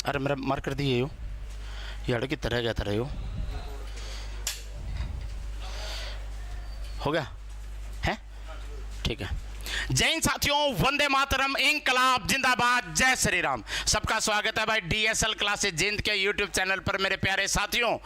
अरे मेरा मार कर दिए हो यार की तरह क्या तरह हो गया है ठीक है। जय हिंद साथियों, वंदे मातरम, इंकलाब जिंदाबाद, जय श्री राम। सबका स्वागत है भाई डीएसएल क्लासेस जिंद के यूट्यूब चैनल पर। मेरे प्यारे साथियों,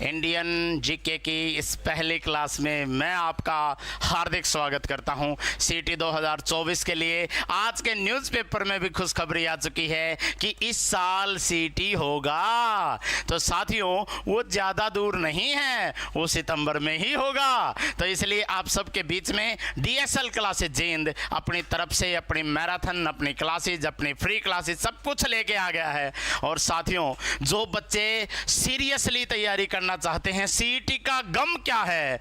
इंडियन जीके की इस पहली क्लास में मैं आपका हार्दिक स्वागत करता हूं। सीटी 2024 के लिए आज के न्यूज़पेपर में भी खुशखबरी आ चुकी है कि इस साल सीटी होगा। तो साथियों, वो ज़्यादा दूर नहीं है, वो सितंबर में ही होगा। तो इसलिए आप सबके बीच में डीएसएल क्लासेस जिंद अपनी तरफ से अपनी मैराथन, अपनी क्लासेज, अपनी फ्री क्लासेज सब कुछ लेके आ गया है। और साथियों, जो बच्चे सीरियसली तैयारी करना चाहते हैं, सीटी का गम क्या है,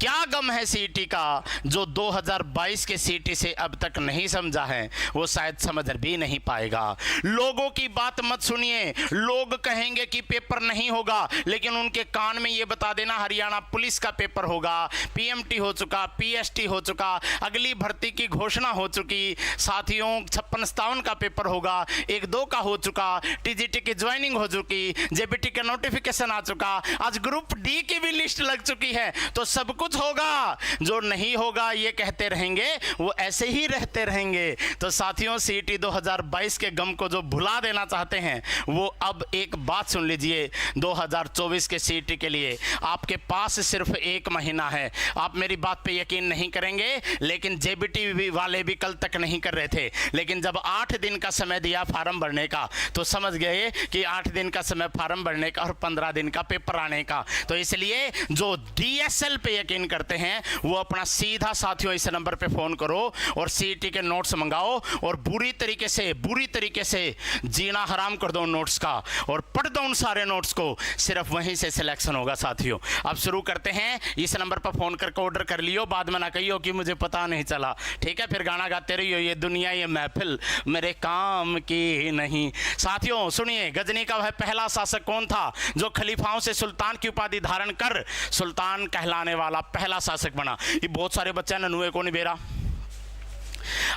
क्या गम है सीटी का, जो 2022 के सीटी से अब तक नहीं समझा है, वो शायद समझ भी नहीं पाएगा। लोगों की बात मत सुनिए। लोग कहेंगे कि पेपर नहीं होगा, लेकिन उनके कान में ये बता देना हरियाणा पुलिस का पेपर होगा, पीएमटी हो चुका, पीएसटी हो चुका, अगली भर्ती की घोषणा हो चुकी। साथियों, 56-57 का पेपर होगा, 1-2 का हो चुका, टीजीटी की ज्वाइनिंग हो चुकी, जेबीटी का नोटिफिकेशन आ चुका, आज ग्रुप डी की भी लिस्ट लग चुकी है। तो सब कुछ होगा, जो नहीं होगा ये कहते रहेंगे, वो ऐसे ही रहते रहेंगे। तो साथियों, सीटी 2022 के गम को जो भुला देना चाहते हैं, वो अब एक बात सुन लीजिए। 2024 के सीटी के लिए आपके पास सिर्फ 1 महीना है। आप मेरी बात पे यकीन नहीं करेंगे, लेकिन जेबीटी वाले भी कल तक नहीं कर रहे थे, लेकिन जब 8 दिन का समय दिया फार्म भरने का, तो समझ गए कि 8 दिन का समय फार्म भरने का और 15 दिन का पेपर आने का। तो इसलिए जो डीएसएल पे यकीन करते हैं, वो अपना सीधा साथियों इस नंबर पे फोन करो और सीटी के नोट्स मंगाओ और बुरी तरीके से जीना हराम कर दो उन नोट्स का और पढ़ दो उन सारे नोट्स को। सिर्फ वहीं से सिलेक्शन होगा साथियों। अब शुरू करते हैं। इस नंबर पर फोन करके ऑर्डर कर लियो, बाद में ना कहियो कि मुझे पता नहीं चला, ठीक है? फिर गाना गाते रहियो, ये दुनिया ये महफिल मेरे काम की नहीं। साथियों सुनिए, गजनी का वह पहला शासक कौन था जो खलीफाओं से सुल्तान की उपाधि धारण कर सुल्तान कहलाने वाला पहला शासक बना? ये बहुत सारे बच्चे ननुए को नहीं बेरा।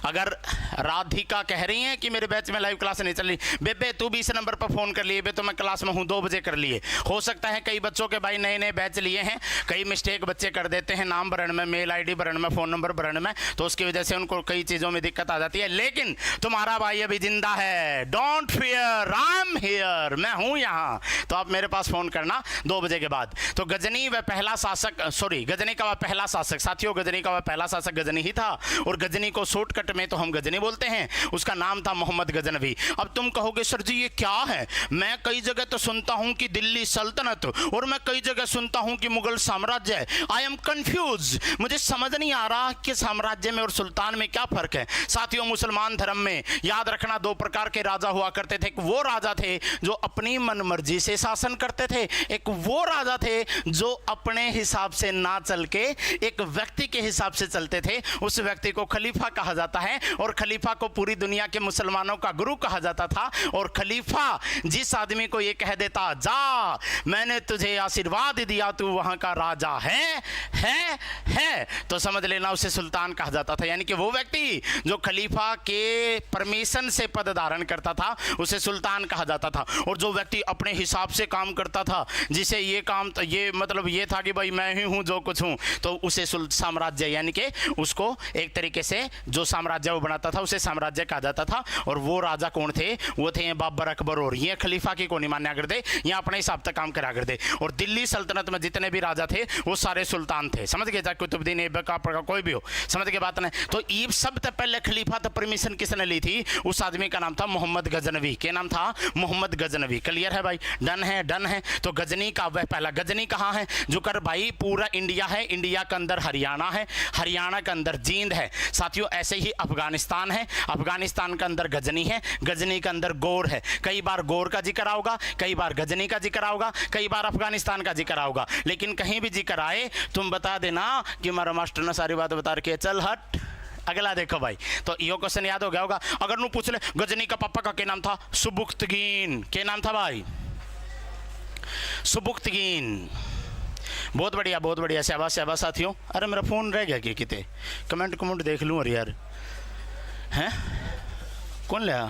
अगर राधिका कह रही हैं कि मेरे बैच में लाइव क्लास नहीं चल रही, बेबे तू भी इस नंबर पर फोन कर लिए, बे तो मैं क्लास में हूं, 2 बजे कर लिए। हो सकता है कई बच्चों के भाई नए बैच लिए हैं, कई मिस्टेक बच्चे कर देते हैं, नाम भरने में, मेल आईडी भरने में, फोन नंबर भरने में, तो उसकी वजह से उनको कई चीज़ों में दिक्कत आ जाती है। लेकिन तुम्हारा भाई अभी जिंदा है, don't fear, I am here, मैं हूं यहाँ। तो आप मेरे पास फोन करना 2 बजे के बाद। तो गजनी वह पहला शासक, गजनी का वह पहला शासक, साथियों गजनी का वह पहला शासक गजनी ही था, और गजनी को शॉर्टकट में तो हम गजनी बोलते हैं। उसका नाम था मोहम्मद गजनवी। अब तुम कहोगे सर जी ये क्या है? मैं कई जगह तो सुनता हूं कि दिल्ली सल्तनत, और मैं कई जगह सुनता हूं कि मुगल साम्राज्य। आई एम कंफ्यूज, मुझे समझ नहीं आ रहा कि साम्राज्य में और सुल्तान में क्या फर्क है। साथियों, मुसलमान धर्म में याद रखना 2 प्रकार के राजा हुआ करते थे। एक वो राजा थे जो अपनी मनमर्जी से शासन करते थे, एक वो राजा थे जो अपने हिसाब से ना चल के एक व्यक्ति के हिसाब से चलते थे। उस व्यक्ति को खलीफा कहा जाता है, और खलीफा को पूरी दुनिया के मुसलमानों का गुरु कहा जाता था। और खलीफा जिस आदमी को ये कह देता, जा मैंने तुझे आशीर्वाद दिया, तू वहां का राजा है, तो समझ लेना उसे सुल्तान कहा जाता था। यानी कि वो व्यक्ति जो खलीफा के परमिशन से पद धारण करता था, उसे सुल्तान कहा जाता था। और जो व्यक्ति अपने हिसाब से काम करता था, जिसे ये काम ये मतलब ये था कि भाई मैं ही हूं जो कुछ हूं, तो उसे साम्राज्य, यानी कि उसको एक तरीके से जो साम्राज्य वो बनाता था उसे साम्राज्य कहा जाता था। और वो राजा कौन थे? वो थे बाबर अकबर, और ये खलीफा की को नहीं मान्या करते, ये अपने हिसाब से काम करा करते। और दिल्ली सल्तनत में जितने भी राजा थे वो सारे सुल्तान थे, समझ गए? चाहे कुतुबुद्दीन ऐबक का कोई भी हो, समझ के बात नहीं। तो ये सबसे पहले खलीफा तो परमिशन किसने ली थी? उस आदमी का नाम था मोहम्मद गजनवी। क्या नाम था? मोहम्मद गजनवी। क्लियर है भाई? डन है। तो गजनी का वह पहला, गजनी कहाँ है? जो कर भाई पूरा इंडिया है, इंडिया के अंदर हरियाणा है, हरियाणा के अंदर जींद है। साथियों ऐसे ही अफगानिस्तान है, अफगानिस्तान के अंदर गजनी है, गजनी के अंदर गौर है। कई बार गौर का जिक्र आओगा, कई बार गजनी का जिक्र आओगा, कई बार अफगानिस्तान का जिक्र आओगा। लेकिन कहीं भी जिक्र आए तुम बता देना कि हमारा मास्टर ने सारी बात बता रखी है, चल हट। अगला देखो भाई, तो यो क्वेश्चन याद हो गया होगा। अगर नू पूछ ले गजनी का पापा का क्या नाम था? सुबुक्तगीन। क्या नाम था भाई? सुबुक्तगीन। बहुत बढ़िया, शाबाश साथियों। अरे मेरा फोन रह गया कि किते कमेंट देख लूँ। अरे यार हैं कौन लिया?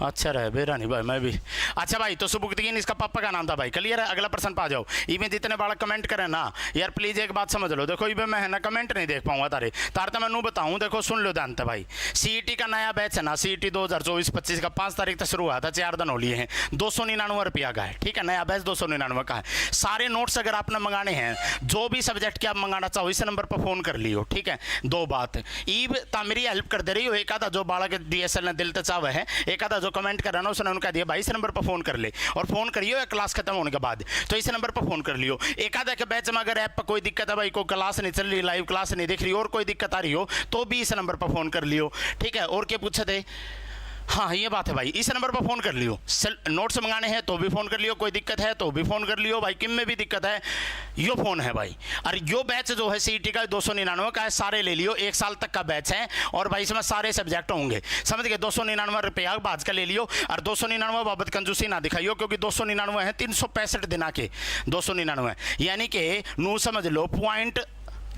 अच्छा रहे बेरा नहीं भाई, मैं भी। अच्छा भाई, तो सुबुक्तगीन इसका पापा का नाम था भाई। क्लियर है? अगला प्रश्न पा जाओ। इवें जितने बालक कमेंट करें ना यार, प्लीज एक बात समझ लो। देखो इवें मैं है ना कमेंट नहीं देख पाऊंगा तारे तार तो मैं बताऊं। देखो सुन लो ध्यान से भाई, सीईटी का नया बैच है ना, सीईटी 2024-25 का 5 तारीख तक शुरू हुआ था, 4 दिन हो लिए हैं। 299 रुपया का है, ठीक है। नया बैच 299 का है। सारे नोट्स अगर आपने मंगाने हैं, जो भी सब्जेक्ट के आप मंगाना चाहो, इस नंबर पर फोन कर लियो, ठीक है। दो बात ईब ता मेरी हेल्प कर दे रही हो। एक आधा जो बालक डीएसएल ने दिल चावे है, एक आधा जो कमेंट कर रहा ना, उसने उनका दिया भाई इस नंबर पर फोन कर ले, और फोन करियो क्लास खत्म होने के बाद, तो इस नंबर पर फोन कर लियो। एक आधा के बैच में अगर ऐप पर कोई दिक्कत है भाई, कोई क्लास नहीं चल रही, लाइव क्लास नहीं दिख रही, और कोई दिक्कत आ रही हो, तो भी इस नंबर पर फोन कर लियो, ठीक है। और क्या पूछे थे? हाँ ये बात है भाई, इस नंबर पर फोन कर लियो। नोट्स मंगाने हैं तो भी फोन कर लियो, कोई दिक्कत है तो भी फोन कर लियो भाई, किम में भी दिक्कत है यो फोन है भाई। और यो बैच जो है सीईटी का 299 का है, सारे ले लियो, 1 साल तक का बैच है, और भाई इसमें सारे सब्जेक्ट होंगे, समझ गए। 299 रुपया बाज का ले लियो, और 299 बाबत कंजूसी ना दिखाइयो, क्योंकि 299 है 365 दिन के 299, यानी कि नू समझ लो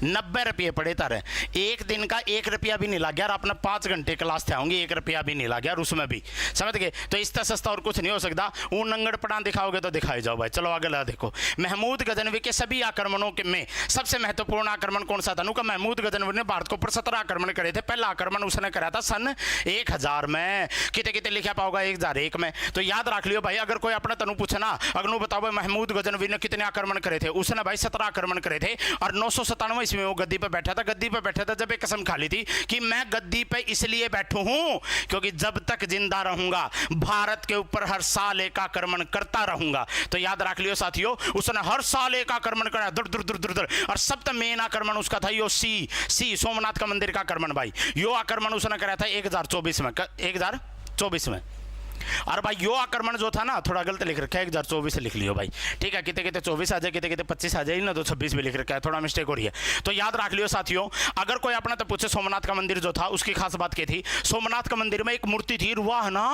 90 रुपये पड़े तारे। एक दिन का 1 रुपया भी नहीं लग गया, और अपना 5 घंटे क्लास थे होंगे, 1 रुपया भी नहीं लग गया, और उसमें भी समझ गए। तो इससे सस्ता और कुछ नहीं हो सकता। वो नंगड़ पड़ा दिखाओगे तो दिखाई जाओ भाई। चलो आगे ला देखो, महमूद गजनवी के सभी आक्रमणों के में सबसे महत्वपूर्ण आक्रमण कौन सा था? नुका महमूद गजनवी ने भारत को ऊपर 17 आक्रमण करे थे। पहला आक्रमण उसने करा था सन 1000 में, कितने कितने लिखा पाओगा 1001 में, तो याद रख लियो भाई। अगर कोई अपना तनु पूछे ना, अगर बताओ भाई महमूद गजनवी ने कितने आक्रमण करे थे, उसने भाई 17 आक्रमण करे थे, और 997 इसमें वो गद्दी पे बैठा था। गद्दी पे बैठा था जब एक कसम खा ली थी कि मैं गद्दी पे इसलिए बैठू हूं क्योंकि जब तक जिंदा रहूंगा भारत के ऊपर हर साल एक आक्रमण करता रहूंगा। तो याद रख लियो साथियों, उसने हर साल एक आक्रमण करा, दुर दुर दुर दुर दुर, और सबसे मेन आक्रमण उसका था यो सी सोमनाथ का मंदिर का आक्रमण भाई। यो आक्रमण उसने करा था 1024 में, 1024 में। और भाई यो आक्रमण जो था ना, थोड़ा गलत लिख रखा है, 1024 से लिख लियो भाई, ठीक है। कितने कितने 24 आ जाए, कितने कितने 25 आ जाए ना, तो 26 भी लिख रखा है, थोड़ा मिस्टेक हो रही है। तो याद रख लियो साथियों, अगर कोई अपना तो पूछे सोमनाथ का मंदिर जो था उसकी खास बात क्या थी? सोमनाथ का मंदिर में एक मूर्ति थी, वाह ना,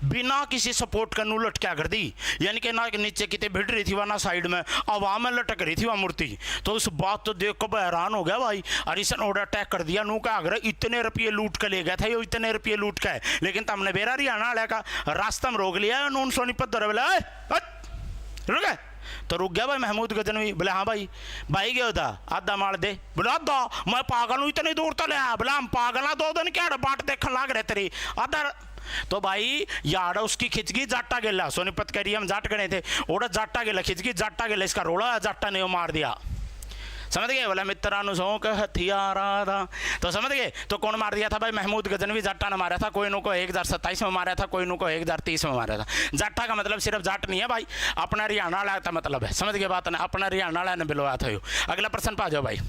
बिना किसी सपोर्ट का नू लटका कर दी, यानी कि ना नीचे कितने भिड़ रही थी वह, ना साइड में आवाम में लटक रही थी वह मूर्ति। तो उस बात तो देख कर हैरान हो गया भाई, और इसने ऑर्डर अटैक कर दिया। नू का अगर इतने रुपये लूट कर ले गया था, ये इतने रुपये लूट का है, लेकिन तमने बेरा हरियाणा वाले का रास्ता में रोक लिया, नून सोनीपत दर बोला रुक गए, तो रुक गया भाई महमूद गजनवी। बोले हाँ भाई, भाई गया था आधा मार दे, बोला आधा मैं पागल हूँ इतनी दूर तो ले, बोला हम पागल ना 2 दिन क्या बाट देखने लग रहे तेरी आधा। तो भाई यार उसकी खिंचगी जाटा गेला, सोनीपत कह रही हम जाट गए थे, और जाटा गेला खिंचगी जाटा गेला, इसका रोड़ा जाटा ने मार दिया, समझ गए। बोला मित्रानु शौक हथियारा था, तो समझ गए। तो कौन मार दिया था भाई? महमूद गजनवी जाटा ने मारा था। कोई नु को 1027 में मारा था, कोई नु को 1030 में मारा था। जाटा का मतलब सिर्फ जाट नहीं है भाई, अपना हरियाणा वाला का मतलब है, समझ गए बात ना, अपना हरियाणा वाला ने बिलवाया था। अगला प्रश्न पा जाओ भाई।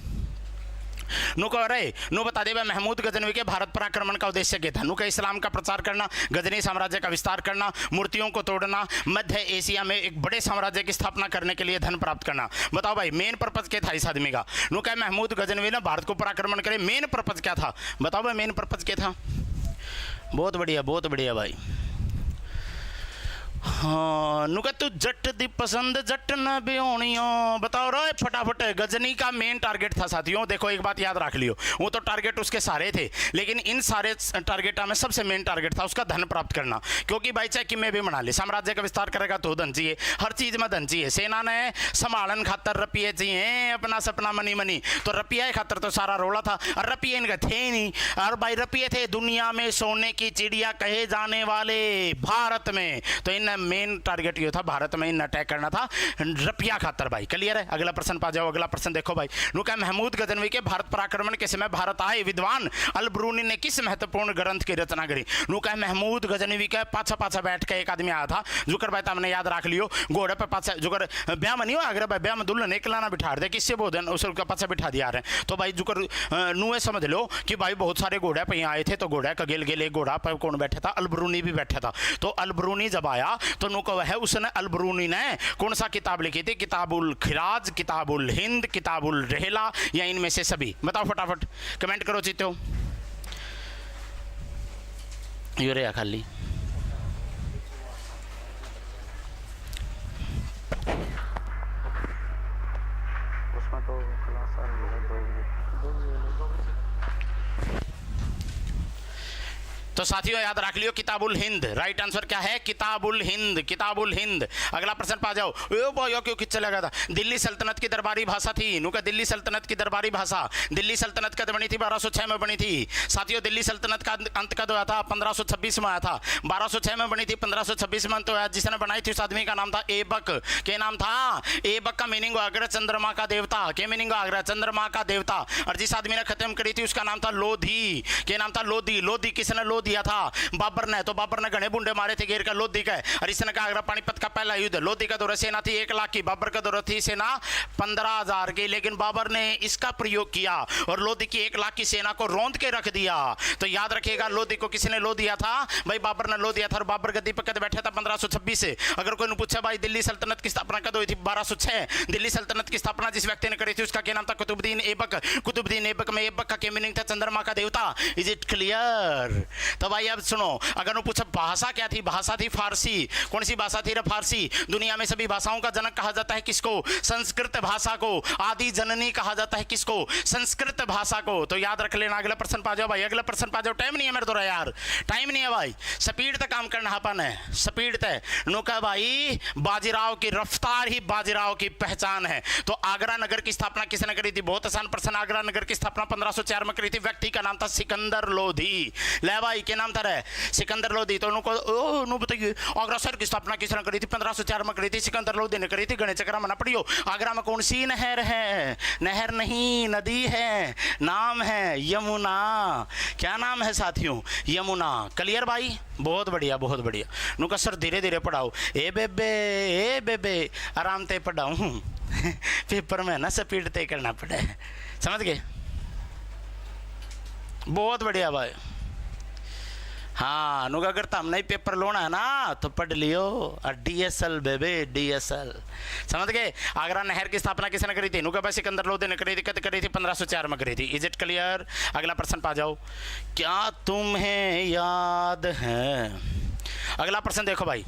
नु कह रहे नु बता दे भाई महमूद गजनवी के भारत पर आक्रमण का उद्देश्य क्या था? नु का इस्लाम का प्रचार करना, गजनी साम्राज्य का विस्तार करना, मूर्तियों को तोड़ना, मध्य एशिया में एक बड़े साम्राज्य की स्थापना करने के लिए धन प्राप्त करना। बताओ भाई मेन पर्पज क्या था इस आदमी का? नु कहे महमूद गजनवी ने भारत को ऊपर आक्रमण करे, मेन पर्पज क्या था? बताओ भाई मेन पर्पज क्या था? बहुत बढ़िया भाई। हाँ नुका तू जट दी पसंद जट न बियोनियो। बताओ रो फटाफट। गजनी का मेन टारगेट था साथियों, देखो एक बात याद रख लियो, वो तो टारगेट उसके सारे थे, लेकिन इन सारे टारगेटा में सबसे मेन टारगेट था उसका धन प्राप्त करना। क्योंकि भाई चाहे किमें भी बना ले, साम्राज्य का विस्तार करेगा तो धन चाहिए, हर चीज में धन चाहिए। सेना ने संभालन खातर रुपये चाहिए, अपना सपना मनी, तो रुपये खातर तो सारा रोला था, और रुपये इनका थे नहीं। और भाई रुपये थे दुनिया में सोने की चिड़िया कहे जाने वाले भारत में, तो इन मेन टारगेट ये था भारत में इन अटैक करना था रुपया खातर भाई। क्लियर है? अगला प्रश्न पा जाओ। अगला प्रश्न देखो भाई, नुका महमूद गजनवी के भारत पर आक्रमण के समय भारत आए विद्वान अल-बरूनी ने किस महत्वपूर्ण ग्रंथ की रचना करी? नुका महमूद गजनवी के पाछा बैठ के एक आदमी आया था, जुकर भाई तुमने याद रख लियो, घोड़े पे पाछा जुकर ब्याह में नहीं हो, अगर भाई ब्याह में दुल्हन एक लाना बिठा दे, किससे बोधन उसका पाछा बिठा दिया रहे, तो भाई जुकर नुए समझ लो कि भाई बहुत सारे घोड़े पे आए थे, तो घोड़े का गेल एक घोड़ा पर कौन बैठा था? अल-बरूनी भी बैठा था। तो अल-बरूनी जब आया तो नुका है उसने अल-बरूनी ने कौन सा किताब लिखी थी? किताबुल खिराज, किताबुल हिंद, किताबुल रहला, या इनमें से सभी? बताओ फटाफट, कमेंट करो चित्तो। ये रे खाली उसमें तो क्लास आ रही है। तो साथियों याद रख लियो किताबुल हिंद, राइट आंसर क्या है? किताबुल हिंद, किताबुल हिंद। अगला प्रश्न पा जाओ। ओ भाई क्यों किच चला गया था? दिल्ली सल्तनत की दरबारी भाषा थी, नुका दिल्ली सल्तनत की दरबारी भाषा, दिल्ली सल्तनत कब बनी थी? 1206 में बनी थी। साथियों दिल्ली सल्तनत का अंत कब हुआ था? 1526 में आया था। 1206 में बनी थी, 1526 में अंत हुआ। जिसने बनाई थी उस आदमी का नाम था ऐबक। क्या नाम था? ऐबक का मीनिंग अग्र चंद्रमा का देवता। क्या मीनिंग? अग्र चंद्रमा का देवता। और जिस आदमी ने खत्म करी थी उसका नाम था लोधी। क्या नाम था? लोधी। लोधी किसने लो दिया था? बाबर ने। तो बाबर ने घने बुंडे मारे थे घेर कर लोधी का। और इसने कहा आगरा पानीपत का पहला युद्ध। लोधी का दौरा सेना थी 1 लाख की, बाबर का दौरा थी सेना 15,000 की। लेकिन बाबर ने इसका प्रयोग किया और लोधी की 1 लाख की सेना को रौंद के रख दिया। तो याद रखिएगा लोधी को किसने लो दिया था? भाई बाबर ने लो दिया था। और बाबर गद्दी पर कद बैठा था? 1526 से। अगर कोई पूछा भाई दिल्ली सल्तनत की स्थापना कब हुई थी? 1206। दिल्ली सल्तनत की स्थापना जिस व्यक्ति ने करी थी उसका क्या नाम था? कुतुबुद्दीन ऐबक। कुतुबुद्दीन ऐबक में ऐबक का क्या मीनिंग था? चंद्रमा का देवता। Is it clear? तो भाई अब सुनो, अगर वो पूछा भाषा क्या थी? भाषा थी फारसी। कौन सी भाषा थी? फारसी। दुनिया में सभी भाषाओं का जनक कहा जाता है किसको? संस्कृत भाषा को। आदि जननी कहा जाता है किसको? संस्कृत भाषा को। तो याद रख लेना। अगला प्रश्न पा जाओ भाई, अगला प्रश्न पा जाओ। टाइम नहीं है मेरे द्वारा यार, टाइम नहीं है भाई। स्पीड तक काम करना अपन है, स्पीड तक। नुका भाई बाजीराव की रफ्तार ही बाजीराव की पहचान है। तो आगरा नगर की स्थापना किसने करी थी? बहुत आसान प्रश्न। आगरा नगर की स्थापना 1504 में करी थी। व्यक्ति का नाम था सिकंदर लोधी। ले भाई क्या नाम था रे? सिकंदर लोधी। तो उनको बताइए आगरा शहर की स्थापना किसने करी थी? 1504 में करी थी, सिकंदर लोधी ने करी थी। गणेश चक्र मना पड़ियो। आगरा में कौन सी नहर है? नहर नहीं, नदी है, नाम है यमुना। क्या नाम है साथियों? यमुना। क्लियर भाई? बहुत बढ़िया, बहुत बढ़िया। नुका सर धीरे धीरे पढ़ाओ। ए बेबे आराम से पढ़ाऊं पेपर में ना स्पीड तय करना पड़े, समझ गए? बहुत बढ़िया भाई। हाँ नुका अगर तुमने ही पेपर लोना है ना तो पढ़ लियो। और DSL बेबे, DSL, समझ गए? आगरा नहर की स्थापना किसने करी थी? नुका भाई सिकंदर लोधी ने करी थी। कद करी थी? 1504 में करी थी। Is it clear? अगला प्रश्न पा जाओ। क्या तुम्हें याद है? अगला प्रश्न देखो भाई।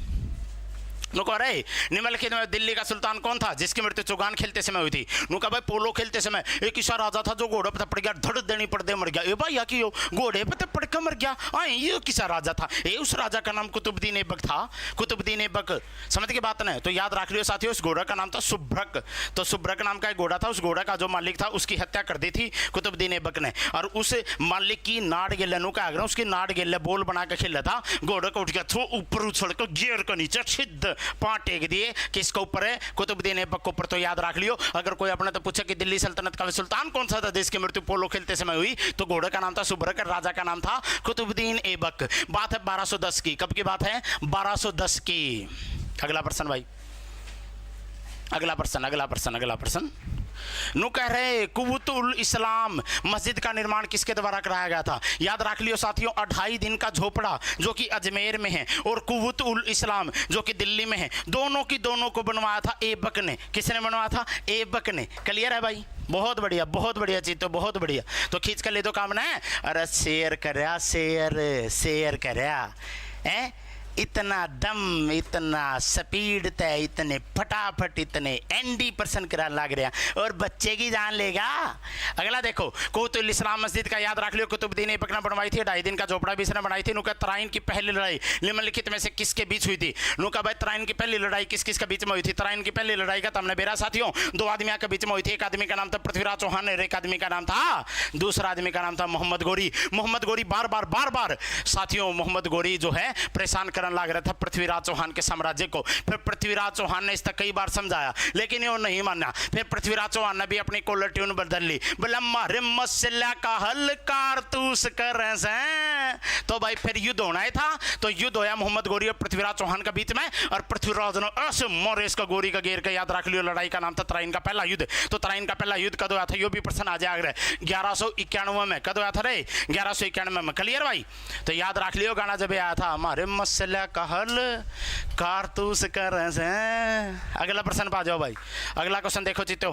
नुका रे निम्नलिखित में दिल्ली का सुल्तान कौन था जिसकी मृत्यु चौगान खेलते समय हुई थी? नुका भाई पोलो खेलते समय एक ऐसा राजा था जो घोड़े पे पड़ गया, धड़ देनी पड़ दे मर गया। ए भाई या कि घोड़े पे पड़ के मर गया। ये किसा राजा था? ये उस राजा का नाम कुतुबुद्दीन ऐबक था। कुतुबुद्दीन ऐबक, समझ के बात ना? तो याद रख लियो साथियों, उस घोड़ा का नाम था सुब्रक। तो सुब्रक नाम का एक घोड़ा था। उस घोड़ा का जो मालिक था उसकी हत्या कर दी थी कुतुबुद्दीन ऐबक ने। और उस मालिक की नाड़ गेले नुका आगरा उसकी नाड़ गेले बोल बना के खेला था। घोड़े को उठ गया तो ऊपर उछल कर गियर के नीचे सिद्ध पांच टेक दिए। किसके ऊपर है? कुतुबुद्दीन ऐबक के ऊपर। तो याद रख लियो। अगर कोई अपने तो पूछे कि दिल्ली सल्तनत का सुल्तान कौन सा था जिसकी मृत्यु पोलो खेलते समय हुई, तो घोड़े का नाम था सुब्रक, राजा का नाम था कुतुबुद्दीन ऐबक। बात है 1210 की। कब की बात है? 1210 की। अगला प्रश्न भाई, अगला प्रश्न, अगला प्रश्न, अगला प्रश्न। नु कह रहे कुव्वतुल इस्लाम मस्जिद का निर्माण किसके द्वारा कराया गया था? याद रख लियो साथियों, 2.5 दिन का झोपड़ा जो कि अजमेर में है और कुव्वतुल इस्लाम जो कि दिल्ली में है, दोनों की दोनों को बनवाया था ऐबक ने। किसने बनवाया था? ऐबक ने। क्लियर है भाई? बहुत बढ़िया, बहुत बढ़िया चीज। तो बहुत बढ़िया। तो खींच कर ले दो काम ना। अरे शेयर करया, शेयर करया है। इतना दम, इतना स्पीड तय, इतने फटाफट, इतने ND% करा लग रहा और बच्चे की जान लेगा। अगला देखो, कुतुबुल इस्लाम मस्जिद का याद रख लियो कुतुबुद्दीन ऐबक ने बनवाई थी। 2.5 दिन का झोपड़ा भी इसने बनाई थी। नुका तराइन की पहली लड़ाई निम्नलिखित में से किसके बीच हुई थी? नुका भाई तराइन की पहली लड़ाई किस किस के बीच में हुई थी? तराइन की पहली लड़ाई का तुमने बेरा साथियों 2 आदमियों के बीच में हुई थी। एक आदमी का नाम था पृथ्वीराज चौहान और एक आदमी का नाम था, दूसरा आदमी का नाम था मोहम्मद गोरी। मोहम्मद गोरी बार बार साथियों मोहम्मद गोरी जो है परेशान लग रहा था पृथ्वीराज चौहान के साम्राज्य को। फिर पृथ्वीराज चौहान ने इसका कई बार समझाया लेकिन ये नहीं माना। फिर पृथ्वीराज चौहान ने भी अपनी कॉलर ट्यून बदल ली, बोला मारे मसला का हल कारतूस कर रहे हैं। तो भाई फिर युद्ध होना ही था। तो युद्ध होया मोहम्मद गोरी और पृथ्वीराज चौहान के बीच में, और पृथ्वीराज ने ऐसे मारे इसका गोरी का घेर के। याद रख लियो लड़ाई का नाम था तराइन का पहला युद्ध। तो तराइन का पहला युद्ध कद हुआ था? यो भी प्रश्न आ जाएगा 1191 में। कद हुआ था रे? 1191 में। क्लियर भाई? तो याद रख लियो गाना जब आया था, हमारे मसला का हल कारतूस कर रहे हैं। अगला प्रश्न पा जाओ भाई। अगला क्वेश्चन देखो चित्तो।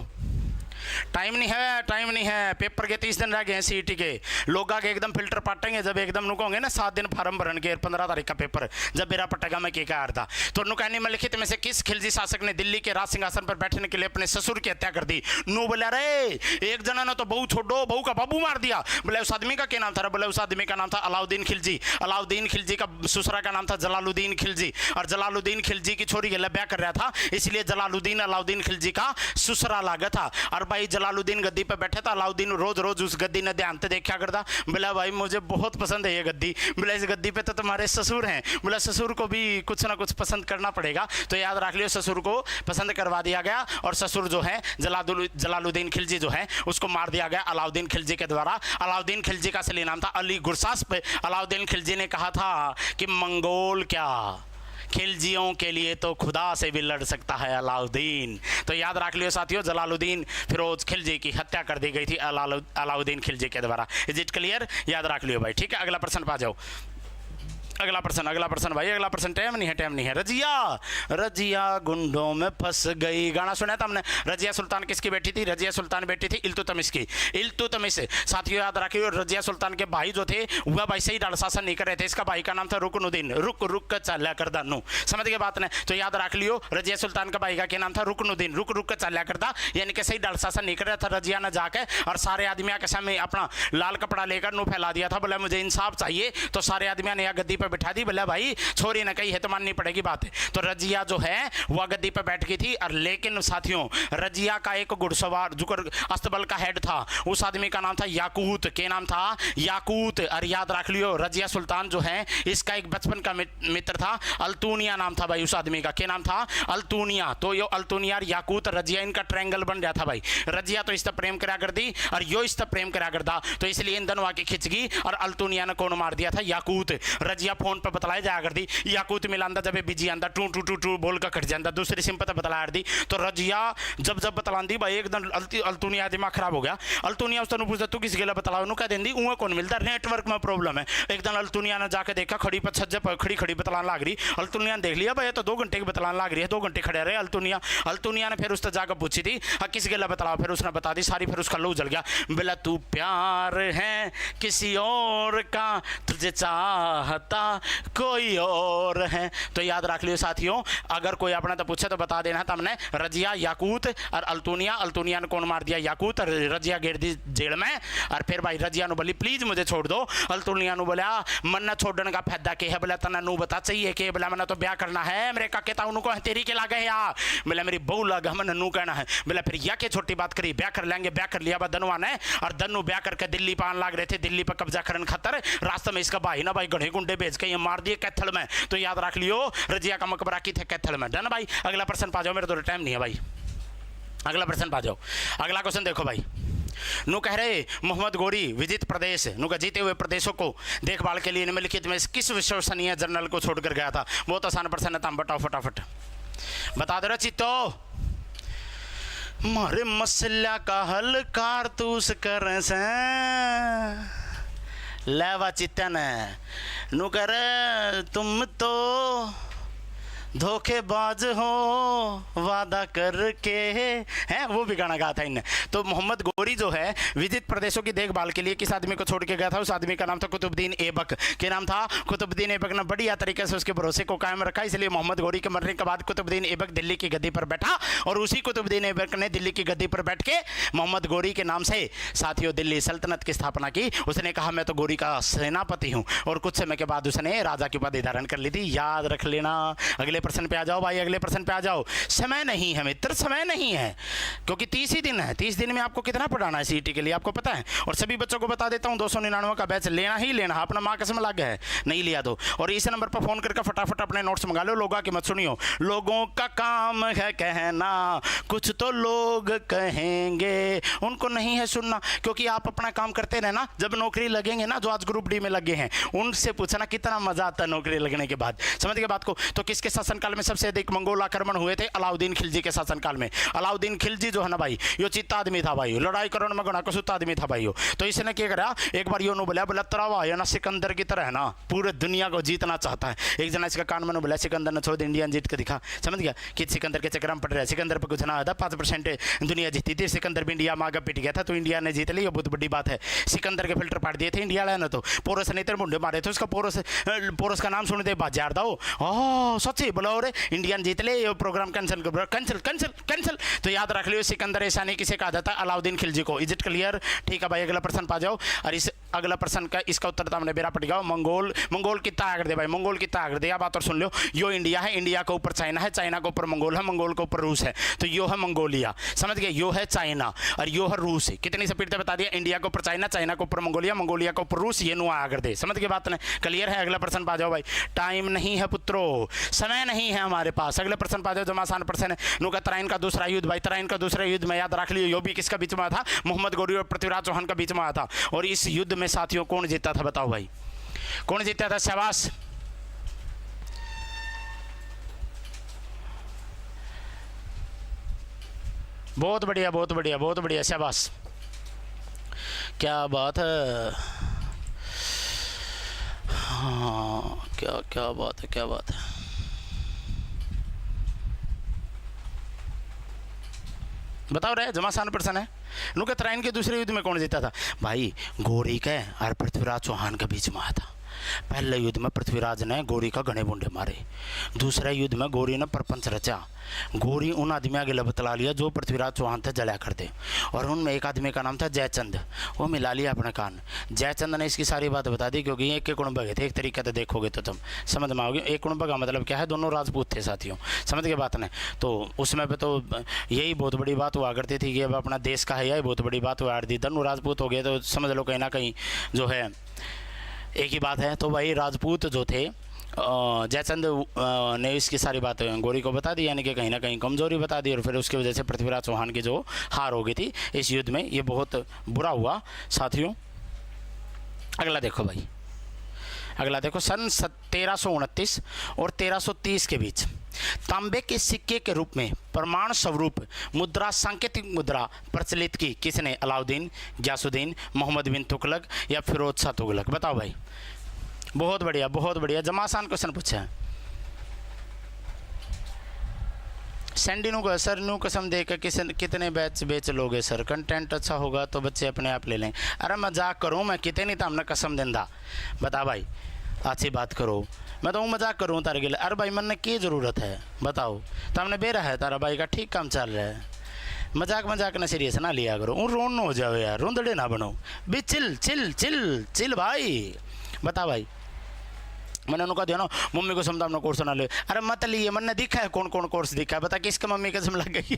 टाइम नहीं है, पेपर के 30 दिन रह गए हैं सीईटी के। लोग आगे एकदम फिल्टर पाटेंगे जब एकदम नु कहोगे ना 7 दिन फार्म भरन के 15 तारीख का पेपर जब मेरा पटेगा मैं क्या रहा था। तो नु कहने में लिखित में से किस खिलजी शासक ने दिल्ली के राज सिंहासन पर बैठने के लिए अपने ससुर की हत्या कर दी। नु बोला रे एक जना ने तो बहू छोड़ो, बहू का बाबू मार दिया। बोले उस आदमी का क्या नाम था? बोले उस आदमी का नाम था अलाउद्दीन खिलजी। अलाउद्दीन खिलजी का ससुरा का नाम था जलालुद्दीन खिलजी, और जलालुद्दीन खिलजी की छोरी के ब्याह कर रहा था, इसलिए जलालुद्दीन अलाउद्दीन खिलजी का ससुरा लागा था। और भाई जलालुद्दीन गद्दी पे बैठा था, अलाउद्दीन रोज रोज उस गद्दी ने ध्यान से देखा करता। बोला भाई मुझे बहुत पसंद है ये गद्दी। बोला इस गद्दी पे तो तुम्हारे ससुर हैं। बोला ससुर को भी कुछ ना कुछ पसंद करना पड़ेगा। तो याद रख लियो ससुर को पसंद करवा दिया गया, और ससुर जो है जलालुद्दीन खिलजी जो है उसको मार दिया गया अलाउद्दीन खिलजी के द्वारा। अलाउद्दीन खिलजी का असली नाम था अली गुरसास। पे अलाउद्दीन खिलजी ने कहा था कि मंगोल क्या, खिलजियों के लिए तो खुदा से भी लड़ सकता है अलाउद्दीन। तो याद रख लियो साथियों, जलालुद्दीन फिरोज खिलजी की हत्या कर दी गई थी अलाउद्दीन खिलजी के द्वारा। Is it clear? याद रख लियो भाई, ठीक है। अगला प्रश्न पा जाओ। अगला प्रश्न भाई, अगला प्रश्न। टाइम नहीं है। रजिया गुंडों में फंस गई। गाना सुना था हमने। रजिया सुल्तान किसकी बेटी थी? रजिया सुल्तान बेटी थी इल्तुतमिश की। इल्तुतमिश साथियों याद रखिए, रजिया सुल्तान के भाई जो थे वह भाई से ही डाल शासन नहीं कर रहे थे। इसका भाई का नाम था रुकनुद्दीन। रुक चाल्या कर दानू, समझ गए बात ने? तो याद रख लियो रजिया सुल्तान का भाई का क्या नाम था? रुकनुद्दीन। रुक चाल्या करता, यानी कि सही डाल शासन नहीं कर रहा था। रजिया ने जाके और सारे आदमियों के सामने अपना लाल कपड़ा लेकर नु फैला दिया था। बोला मुझे इंसाफ चाहिए। तो सारे आदमियों ने गद्दी पर बिठा दी। बोला भाई छोरी ने कही है तो माननी पड़ेगी बात है। तो रजिया जो है वह गद्दी पर बैठ गई थी। और लेकिन साथियों रजिया का एक घुड़सवार जो अस्तबल का हेड था, उस आदमी का नाम था याकूत। क्या नाम था? याकूत। और याद रख लियो रजिया सुल्तान जो है इसका एक बचपन का मित्र था, अल्तुनिया नाम था भाई उस आदमी का। क्या नाम था? अल्तुनिया। तो यो अल्तुनिया और याकूत रजिया इनका ट्रायंगल बन गया था भाई। रजिया तो इससे प्रेम करा कर दी और यो इससे प्रेम करा करता, तो इसलिए इन दोनों आके खिंच गई। और अल्तुनिया ने कौन मार दिया था? याकूत। रजिया फोन पर बतलाया जाया कर दी। याकूत मिलांदा जब बिजी आंदा टू टू टू टू बोल कर कट जाता, दूसरी सिम पर बतला दी। तो रजिया जब बतलांदी भाई एकदम अल्तुनिया दिमाग खराब हो गया। अल्तुनिया उसने पूछता तू किस गेला बतलाओ नु कह देंदी उहाँ कौन मिलता, नेटवर्क में प्रॉब्लम है। एकदम अल्तुनिया ने जाके देखा, खड़ी पर छज्जे पर खड़ी बतलाने लग रही। अल्तुनिया ने देख लिया भाई तो 2 घंटे की बतलाने लग रही है, 2 घंटे खड़े रहे अल्तुनिया ने फिर उससे जाकर पूछी थी किस गेला बतलाओ, फिर उसने बता दी सारी। फिर उसका लहू जल गया। बोला तू प्यार है किसी और का, तुझे चाहता कोई और है। तो याद रख लियो साथियों, अगर कोई अपना तो पूछे तो बता देना था हमने। रजिया, याकूत और अल्तुनिया ने कौन मार दिया? याकूत। और रजिया गिर दी जेल में। और फिर भाई रजिया ने बोली प्लीज मुझे छोड़ दो। अल्तुनिया ने बोला मन छोड़ने का फायदा क्या है? बोला तना नू बता चाहिए कि बोला मैंने तो ब्याह करना है, मेरे का कहता उनको तेरी के लागे या बोला मेरी बहू लगा मैंने नू कहना है। बोला फिर या के छोटी बात करी, ब्याह कर लेंगे। ब्याह कर लिया दनुआ ने, और दनु ब्याह करके दिल्ली पान लाग रहे थे, दिल्ली पर कब्जा करने खातर। रास्ते में इसका भाई ना भाई गढ़े गुंडे भेज के ये मार दिए कैथल में। तो याद रख लियो रजिया का मकबरा की थे कैथल में। डन भाई। अगला प्रश्न पा जाओ, मेरे तो टाइम नहीं है भाई। अगला प्रश्न पा जाओ। अगला क्वेश्चन देखो भाई। नु कह रहे मोहम्मद गोरी विजित प्रदेश नु का जीते हुए प्रदेशों को देखभाल के लिए निम्नलिखित में किस विश्वसनीय जर्नल को छोड़कर गया था? बहुत आसान प्रश्न है, बताओ फटाफट बता दो रे चित्तो। मारे मसला का हल कारतूस कर से लेवा चित्तन नु कर तुम तो धोखेबाज हो वादा करके, हैं वो भी गाना गाया था इनने। तो मोहम्मद गोरी जो है विजित प्रदेशों की देखभाल के लिए किस आदमी को छोड़ के गया था? उस आदमी का नाम था कुतुबुद्दीन ऐबक। क्या नाम था? कुतुबुद्दीन ऐबक ने बढ़िया तरीके से उसके भरोसे को कायम रखा, इसलिए मोहम्मद गोरी के मरने के बाद कुतुबुद्दीन ऐबक दिल्ली की गद्दी पर बैठा। और उसी कुतुबुद्दीन ऐबक ने दिल्ली की गद्दी पर बैठ के मोहम्मद गोरी के नाम से साथियों दिल्ली सल्तनत की स्थापना की। उसने कहा मैं तो गोरी का सेनापति हूँ, और कुछ समय के बाद उसने राजा की उपाधि धारण कर ली थी। याद रख लेना। अगले प्रश्न पे आ जाओ भाई, अगले प्रश्न पे आ जाओ। समय नहीं है मित्र, समय नहीं है, क्योंकि 30 ही दिन है। 30 दिन में आपको कितना पढ़ाना है सीईटी के लिए आपको पता है। और सभी बच्चों को बता देता हूं 299 का बैच लेना ही लेना, अपना माँ कसम लग है, नहीं लिया तो। और इस नंबर पर फोन करके फटाफट अपने नोट्स मंगा लो। लोगों की मत सुनियो, लोगों का काम है कहना, कुछ तो लोग कहेंगे, उनको नहीं है सुनना। क्योंकि आप अपना काम करते रहना, जब नौकरी लगेंगे ना, जो आज ग्रुप डी में लगे हैं उनसे पूछना कितना मजा आता है नौकरी लगने के बाद। समझ गए बात को? तो किसके साथ शासनकाल में सबसे अधिक मंगोल आक्रमण हुए थे अलाउद्दीन खिलजी के शासनकाल में। अलाउद्दीन खिलजी जो है ना भाई, यो चित्ता आदमी था भाई, लड़ाई करण में गणा कसुता आदमी था भाई। तो इसने क्या करा, एक बार यो नो बोला तरावा या ना सिकंदर की तरह है ना पूरे दुनिया को जीतना चाहता है। एक जना इसका कान में बोला सिकंदर ने छोड़ इंडिया जीत के दिखा, समझ गया कि सिकंदर के चक्कर में पड़ रहा है। सिकंदर पर कुछ ना था, 5% दुनिया जीती थी, सिकंदर भी इंडिया में आगे पिट गया था, तो इंडिया ने जीत ली, ये बहुत बड़ी बात है। सिकंदर के फिल्टर पाट दिए थे इंडिया वाले ने, तो पोरस ने इतने मुंडे मारे थे उसका, पोरस का नाम सुनते बाजार दो, ओह सच्ची बोलो रे इंडियन जीत ले, ये programme cancel cancel cancel cancel. तो याद रख लियो सिकंदर ऐसा नहीं किसे कहा जाता, अलाउद्दीन खिलजी को। Is it clear? ठीक है भाई, अगला प्रश्न पा जाओ। और इस अगला प्रश्न का इसका उत्तर हमने बेरा पट गया। मंगोल कितना आगे दे भाई, मंगोल कितना आगे दे, बात और सुन लो। यो इंडिया है, इंडिया के ऊपर चाइना है, चाइना के ऊपर मंगोल है, मंगोल के ऊपर रूस है, तो यो है मंगोलिया, समझ गए। यो है चाइना और यो है रूस। कितनी स्पीड से बता दिया, इंडिया के ऊपर चाइना, चाइना के ऊपर मंगोलिया, मंगोलिया के ऊपर रूस, ये नुआ आगे दे, समझ गए बात ने। क्लियर है? अगला प्रश्न पा जाओ भाई। टाइम नहीं है पुत्रों, समय नहीं है हमारे पास। अगले प्रश्न पा जाओ, जो आसान प्रश्न है। नु का तराइन का दूसरा युद्ध भाई, तराइन का दूसरा युद्ध में याद रख लियो, यो भी किसका बीच में आया था, मोहम्मद गौरी और पृथ्वीराज चौहान का बीच में आया था। और इस युद्ध में साथियों कौन जीता था, बताओ भाई कौन जीता था? शाबाश, बहुत बढ़िया बहुत बढ़िया बहुत बढ़िया, शाबाश, क्या बात है। हाँ क्या क्या बात है, क्या बात है। बताओ रे, जमासान प्रश्न है। नुका तराइन के दूसरे युद्ध में कौन जीता था भाई? गौरी के और पृथ्वीराज चौहान के बीच में आया था। पहले युद्ध में पृथ्वीराज ने गौरी का घने बुंडे मारे, दूसरे युद्ध में गौरी ने प्रपंच रचा। गौरी उन आदमियों के बतला लिया जो पृथ्वीराज चौहान थे जला करते, और उनमें एक आदमी का नाम था जयचंद, वो मिला लिया अपने कान। जयचंद ने इसकी सारी बात बता दी, क्योंकि एक कुणबग थे, एक तरीके से देखोगे तो तुम समझ में आओगे। एक कुणबग का मतलब क्या है, दोनों राजपूत थे साथियों, समझ के बात ने। तो उसमें पे तो यही बहुत बड़ी बात हुआ करती थी कि अब अपना देश का है, यही बहुत बड़ी बात हुआ दी, दोनों राजपूत हो गए, तो समझ लो कहीं ना कहीं जो है एक ही बात है। तो भाई राजपूत जो थे, जयचंद ने इसकी सारी बात गौरी को बता दी, यानी कि कहीं ना कहीं कमजोरी बता दी, और फिर उसकी वजह से पृथ्वीराज चौहान की जो हार हो गई थी इस युद्ध में, ये बहुत बुरा हुआ साथियों। अगला देखो भाई, अगला देखो। सन 1329 और 1330 के बीच तांबे के सिक्के के रूप में प्रमाण स्वरूप मुद्रा, सांकेतिक मुद्रा प्रचलित की किसने? अलाउद्दीन, गयासुद्दीन, मोहम्मद बिन तुगलक या फिरोज शाह तुगलक? बताओ भाई। बहुत बढ़िया बहुत बढ़िया, जमा आसान क्वेश्चन पूछा है। सैंडी नु को सर नु कसम दे के कितने बैच बेच लोगे सर, कंटेंट अच्छा होगा तो बच्चे अपने आप ले लें। अरे मजाक करूँ मैं, कितने तो हमने कसम देंदा, बता भाई अच्छी बात करो। मैं तो मजाक करूँ तारे के लिए, अरे भाई मन की ज़रूरत है बताओ, तो हमने बेरा है तारा भाई का ठीक काम चल रहा है, मजाक मजाक ना सीरियस ना लिया करो, रोन न हो जाओ यार, रोंदड़े ना बनो भी, चिल चिल चिल चिल भाई। बता भाई, मैंने उनको दिया ना मम्मी को समझा अपना कोर्स ना ले, अरे मत लिए, मैंने दिखा है कौन कौन कोर्स दिखा है, बता किसका मम्मी कसम लग गई